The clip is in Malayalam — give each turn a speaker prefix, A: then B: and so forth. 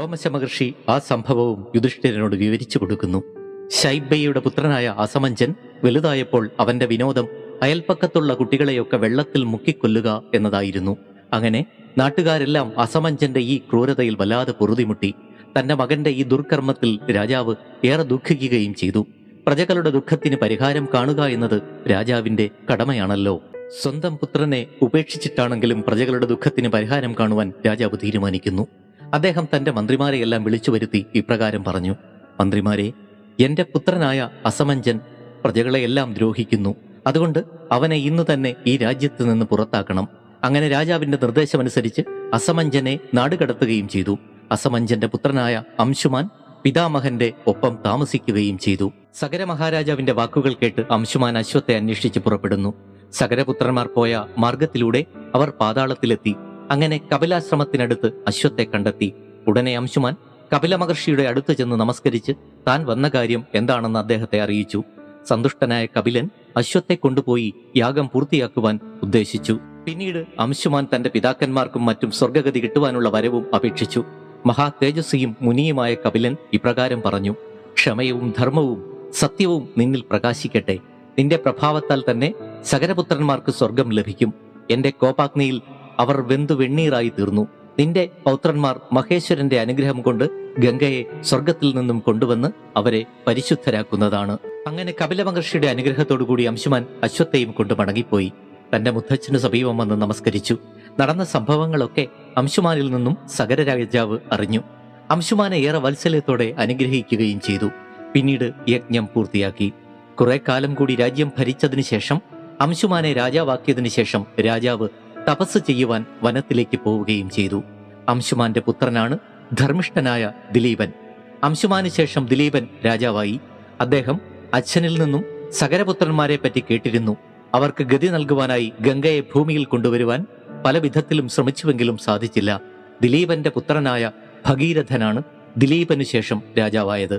A: രോമശ മഹർഷി ആ സംഭവവും യുധിഷ്ഠിരനോട് വിവരിച്ചു കൊടുക്കുന്നു. ശൈബയുടെ പുത്രനായ അസമഞ്ജൻ വലുതായപ്പോൾ അവന്റെ വിനോദം അയൽപ്പക്കത്തുള്ള കുട്ടികളെയൊക്കെ വെള്ളത്തിൽ മുക്കിക്കൊല്ലുക എന്നതായിരുന്നു. അങ്ങനെ നാട്ടുകാരെല്ലാം അസമഞ്ജന്റെ ഈ ക്രൂരതയിൽ വല്ലാതെ പൊറുതിമുട്ടി. തന്റെ മകന്റെ ഈ ദുർക്കർമ്മത്തിൽ രാജാവ് ഏറെ ദുഃഖിക്കുകയും ചെയ്തു. പ്രജകളുടെ ദുഃഖത്തിന് പരിഹാരം കാണുക എന്നത് രാജാവിന്റെ കടമയാണല്ലോ. സ്വന്തം പുത്രനെ ഉപേക്ഷിച്ചിട്ടാണെങ്കിലും പ്രജകളുടെ ദുഃഖത്തിന് പരിഹാരം കാണുവാൻ രാജാവ് തീരുമാനിക്കുന്നു. അദ്ദേഹം തന്റെ മന്ത്രിമാരെയെല്ലാം വിളിച്ചു വരുത്തി ഇപ്രകാരം പറഞ്ഞു: മന്ത്രിമാരെ, എന്റെ പുത്രനായ അസമഞ്ജൻ പ്രജകളെയെല്ലാം ദ്രോഹിക്കുന്നു. അതുകൊണ്ട് അവനെ ഇന്ന് തന്നെ ഈ രാജ്യത്ത് നിന്ന് പുറത്താക്കണം. അങ്ങനെ രാജാവിന്റെ നിർദ്ദേശമനുസരിച്ച് അസമഞ്ജനെ നാടുകടത്തുകയും ചെയ്തു. അസമഞ്ജന്റെ പുത്രനായ അംശുമാൻ പിതാമഹന്റെ ഒപ്പം താമസിക്കുകയും ചെയ്തു. സഗര മഹാരാജാവിന്റെ വാക്കുകൾ കേട്ട് അംശുമാൻ അശ്വത്തെ അന്വേഷിച്ച് പുറപ്പെടുന്നു. സഗരപുത്രന്മാർ പോയ മാർഗത്തിലൂടെ അവർ പാതാളത്തിലെത്തി. അങ്ങനെ കപിലാശ്രമത്തിനടുത്ത് അശ്വത്തെ കണ്ടെത്തി. ഉടനെ അംശുമാൻ കപില മഹർഷിയുടെ അടുത്ത് ചെന്ന് നമസ്കരിച്ച് താൻ വന്ന കാര്യം എന്താണെന്ന് അദ്ദേഹത്തെ അറിയിച്ചു. സന്തുഷ്ടനായ കപിലൻ അശ്വത്തെ കൊണ്ടുപോയി യാഗം പൂർത്തിയാക്കുവാൻ ഉദ്ദേശിച്ചു. പിന്നീട് അംശുമാൻ തന്റെ പിതാക്കന്മാർക്കും മറ്റും സ്വർഗഗതി കിട്ടുവാനുള്ള വരവും അപേക്ഷിച്ചു. മഹാ തേജസ്വിയും മുനിയുമായ കപിലൻ ഇപ്രകാരം പറഞ്ഞു: ക്ഷമയും ധർമ്മവും സത്യവും നിന്നിൽ പ്രകാശിക്കട്ടെ. നിന്റെ പ്രഭാവത്താൽ തന്നെ സഗരപുത്രന്മാർക്ക് സ്വർഗം ലഭിക്കും. എന്റെ കോപാഗ്നിയിൽ അവർ വെന്തു വെണ്ണീറായി തീർന്നു. നിന്റെ പൗത്രന്മാർ മഹേശ്വരന്റെ അനുഗ്രഹം കൊണ്ട് ഗംഗയെ സ്വർഗത്തിൽ നിന്നും കൊണ്ടുവന്ന് അവരെ പരിശുദ്ധരാക്കുന്നതാണ്. അങ്ങനെ കപില മഹർഷിയുടെ അനുഗ്രഹത്തോടുകൂടി അംശുമാൻ അശ്വത്തെയും കൊണ്ട് മടങ്ങിപ്പോയി. തന്റെ മുത്തച്ഛന് സമീപം വന്ന് നമസ്കരിച്ചു. നടന്ന സംഭവങ്ങളൊക്കെ അംശുമാനിൽ നിന്നും സഗര രാജാവ് അറിഞ്ഞു. അംശുമാനെ ഏറെ വാത്സല്യത്തോടെ അനുഗ്രഹിക്കുകയും ചെയ്തു. പിന്നീട് യജ്ഞം പൂർത്തിയാക്കി. കുറെ കാലം കൂടി രാജ്യം ഭരിച്ചതിനു ശേഷം അംശുമാനെ രാജാവാക്കിയതിനു ശേഷം രാജാവ് തപസ് ചെയ്യുവാൻ വനത്തിലേക്ക് പോവുകയും ചെയ്തു. അംശുമാന്റെ പുത്രനാണ് ധർമ്മിഷ്ഠനായ ദിലീപൻ. അംശുമാന് ശേഷം ദിലീപൻ രാജാവായി. അദ്ദേഹം അച്ഛനിൽ നിന്നും സഗരപുത്രന്മാരെ പറ്റി കേട്ടിരുന്നു. അവർക്ക് ഗതി നൽകുവാനായി ഗംഗയെ ഭൂമിയിൽ കൊണ്ടുവരുവാൻ പല വിധത്തിലും ശ്രമിച്ചുവെങ്കിലും സാധിച്ചില്ല. ദിലീപന്റെ പുത്രനായ ഭഗീരഥനാണ് ദിലീപനു ശേഷം രാജാവായത്.